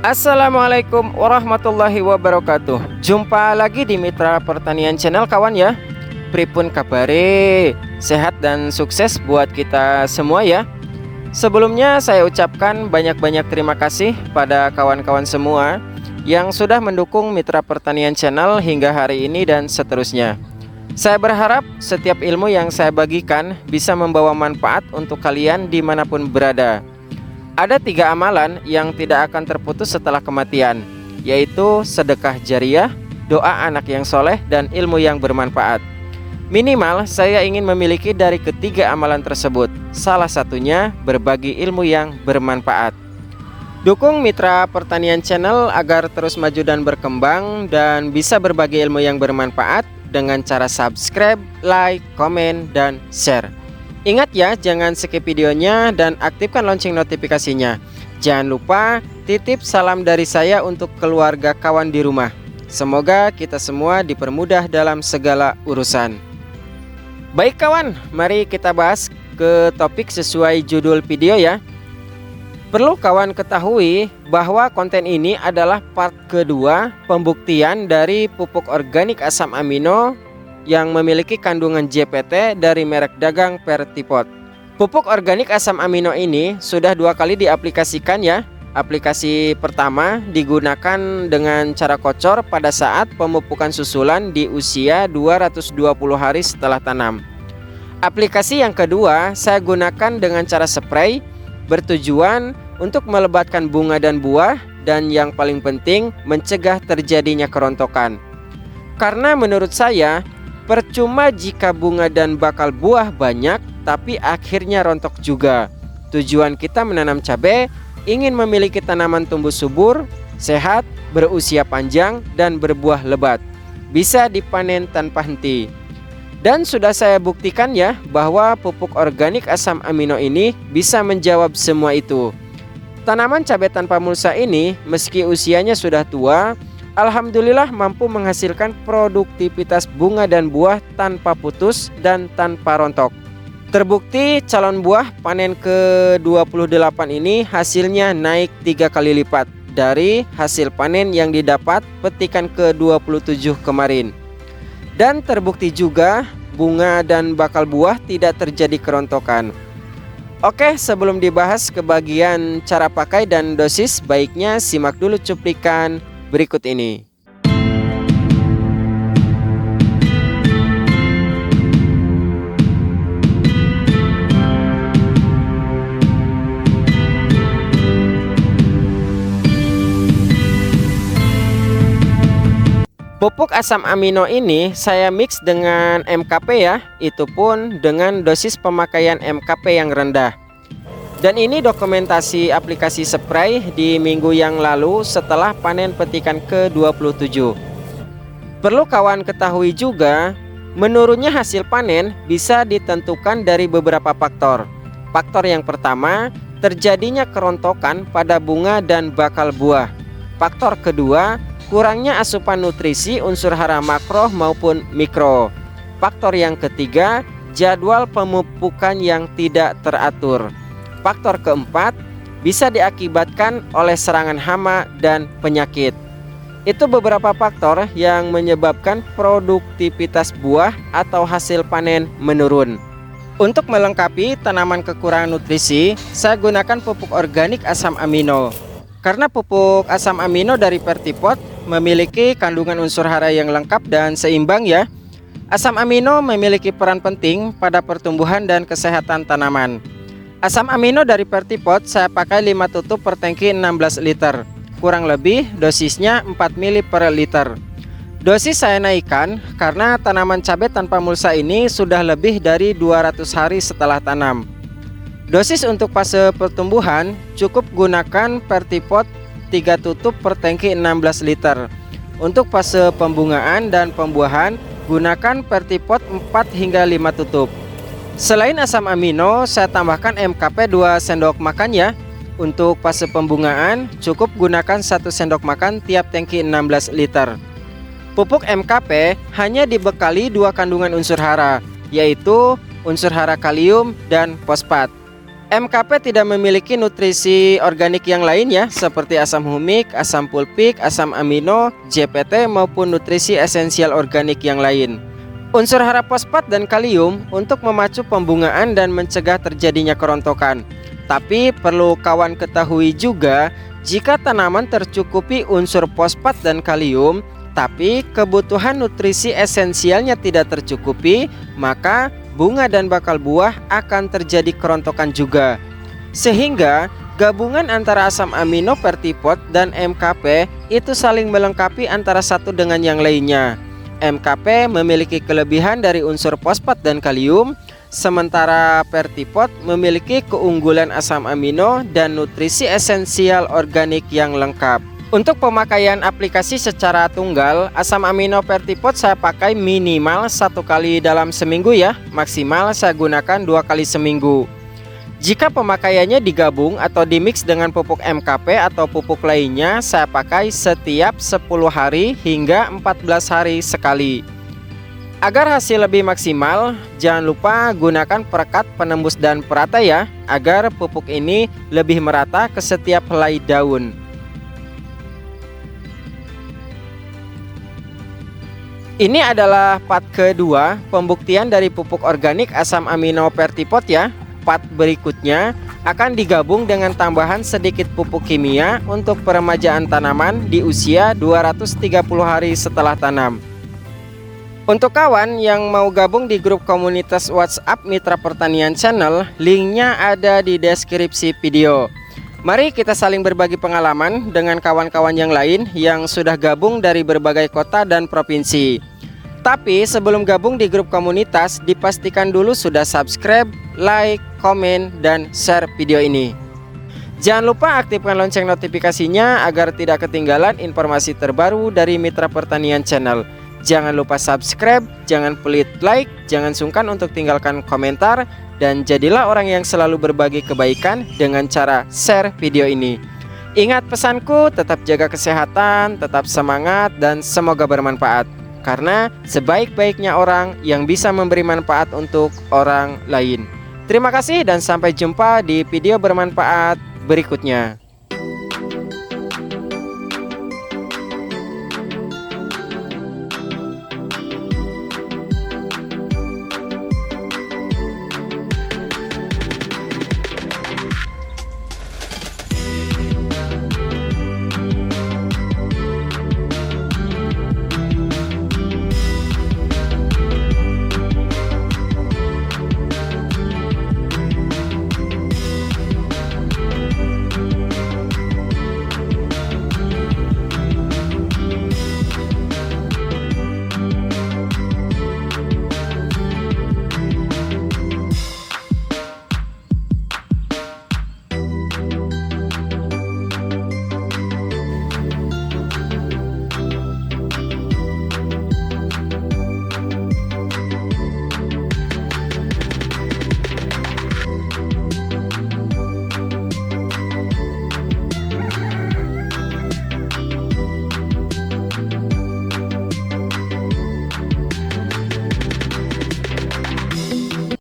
Assalamualaikum warahmatullahi wabarakatuh. Jumpa lagi di Mitra Pertanian Channel kawan ya. Pripun kabare? Sehat dan sukses buat kita semua ya. Sebelumnya saya ucapkan banyak-banyak terima kasih pada kawan-kawan semua yang sudah mendukung Mitra Pertanian Channel hingga hari ini dan seterusnya. Saya berharap setiap ilmu yang saya bagikan bisa membawa manfaat untuk kalian dimanapun berada. Ada 3 amalan yang tidak akan terputus setelah kematian, yaitu sedekah jariah, doa anak yang soleh, dan ilmu yang bermanfaat. Minimal saya ingin memiliki dari ketiga amalan tersebut. Salah satunya berbagi ilmu yang bermanfaat. Dukung Mitra Pertanian Channel agar terus maju dan berkembang dan bisa berbagi ilmu yang bermanfaat dengan cara subscribe, like, komen, dan share. Ingat ya, jangan skip videonya dan aktifkan lonceng notifikasinya. Jangan lupa titip salam dari saya untuk keluarga kawan di rumah. Semoga kita semua dipermudah dalam segala urusan. Baik kawan, mari kita bahas ke topik sesuai judul video ya. Perlu kawan ketahui bahwa konten ini adalah part kedua pembuktian dari pupuk organik asam amino yang memiliki kandungan JPT dari merek dagang Fertipod. Pupuk organik asam amino ini sudah 2 kali diaplikasikan ya. Aplikasi pertama digunakan dengan cara kocor pada saat pemupukan susulan di usia 220 hari setelah tanam. Aplikasi yang kedua saya gunakan dengan cara spray, bertujuan untuk melebatkan bunga dan buah, dan yang paling penting mencegah terjadinya kerontokan. Karena menurut saya percuma jika bunga dan bakal buah banyak tapi akhirnya rontok juga. Tujuan kita menanam cabai ingin memiliki tanaman tumbuh subur, sehat, berusia panjang, dan berbuah lebat. Bisa dipanen tanpa henti. Dan sudah saya buktikan ya bahwa pupuk organik asam amino ini bisa menjawab semua itu. Tanaman cabai tanpa mulsa ini meski usianya sudah tua, alhamdulillah mampu menghasilkan produktivitas bunga dan buah tanpa putus dan tanpa rontok. Terbukti calon buah panen ke-28 ini hasilnya naik 3 kali lipat dari hasil panen yang didapat petikan ke-27 kemarin. Dan terbukti juga bunga dan bakal buah tidak terjadi kerontokan. Oke, sebelum dibahas ke bagian cara pakai dan dosis, baiknya simak dulu cuplikan berikut ini. Pupuk asam amino ini saya mix dengan MKP ya, itu pun dengan dosis pemakaian MKP yang rendah. Dan ini dokumentasi aplikasi spray di minggu yang lalu setelah panen petikan ke-27. Perlu kawan ketahui juga, menurunnya hasil panen bisa ditentukan dari beberapa faktor. Faktor yang pertama, terjadinya kerontokan pada bunga dan bakal buah. Faktor kedua, kurangnya asupan nutrisi unsur hara makro maupun mikro. Faktor yang ketiga, jadwal pemupukan yang tidak teratur. Faktor keempat, bisa diakibatkan oleh serangan hama dan penyakit. Itu beberapa faktor yang menyebabkan produktivitas buah atau hasil panen menurun. Untuk melengkapi tanaman kekurangan nutrisi, saya gunakan pupuk organik asam amino. Karena pupuk asam amino dari Fertipod memiliki kandungan unsur hara yang lengkap dan seimbang ya. Asam amino memiliki peran penting pada pertumbuhan dan kesehatan tanaman. Asam amino dari Fertipod saya pakai 5 tutup per tangki 16 liter. Kurang lebih dosisnya 4 ml per liter. Dosis saya naikkan karena tanaman cabai tanpa mulsa ini sudah lebih dari 200 hari setelah tanam. Dosis untuk fase pertumbuhan cukup gunakan Fertipod 3 tutup per tangki 16 liter. Untuk fase pembungaan dan pembuahan gunakan Fertipod 4 hingga 5 tutup. Selain asam amino, saya tambahkan MKP 2 sendok makan ya. Untuk fase pembungaan cukup gunakan 1 sendok makan tiap tangki 16 liter. Pupuk MKP hanya dibekali 2 kandungan unsur hara, yaitu unsur hara kalium dan fosfat. MKP tidak memiliki nutrisi organik yang lain ya, seperti asam humik, asam fulvik, asam amino, JPT maupun nutrisi esensial organik yang lain. Unsur hara fosfat dan kalium untuk memacu pembungaan dan mencegah terjadinya kerontokan. Tapi perlu kawan ketahui juga, jika tanaman tercukupi unsur fosfat dan kalium, tapi kebutuhan nutrisi esensialnya tidak tercukupi, maka bunga dan bakal buah akan terjadi kerontokan juga. Sehingga gabungan antara asam amino vertiport dan MKP itu saling melengkapi antara satu dengan yang lainnya. MKP memiliki kelebihan dari unsur fosfat dan kalium, sementara vertiport memiliki keunggulan asam amino dan nutrisi esensial organik yang lengkap. Untuk pemakaian aplikasi secara tunggal, asam amino vertiport saya pakai minimal 1 kali dalam seminggu ya, maksimal saya gunakan 2 kali seminggu. Jika pemakaiannya digabung atau dimix dengan pupuk MKP atau pupuk lainnya, saya pakai setiap 10 hari hingga 14 hari sekali. Agar hasil lebih maksimal, jangan lupa gunakan perekat, penembus dan perata ya, agar pupuk ini lebih merata ke setiap helai daun. Ini adalah part kedua pembuktian dari pupuk organik asam amino vertiport ya. Part berikutnya akan digabung dengan tambahan sedikit pupuk kimia untuk peremajaan tanaman di usia 230 hari setelah tanam. Untuk kawan yang mau gabung di grup komunitas WhatsApp Mitra Pertanian Channel, linknya ada di deskripsi video. Mari kita saling berbagi pengalaman dengan kawan-kawan yang lain yang sudah gabung dari berbagai kota dan provinsi. Tapi sebelum gabung di grup komunitas, dipastikan dulu sudah subscribe, like, komen, dan share video ini. Jangan lupa aktifkan lonceng notifikasinya agar tidak ketinggalan informasi terbaru dari Mitra Pertanian Channel. Jangan lupa subscribe, jangan pelit like, jangan sungkan untuk tinggalkan komentar, dan jadilah orang yang selalu berbagi kebaikan dengan cara share video ini. Ingat pesanku, tetap jaga kesehatan, tetap semangat, dan semoga bermanfaat. Karena sebaik-baiknya orang yang bisa memberi manfaat untuk orang lain. Terima kasih dan sampai jumpa di video bermanfaat berikutnya.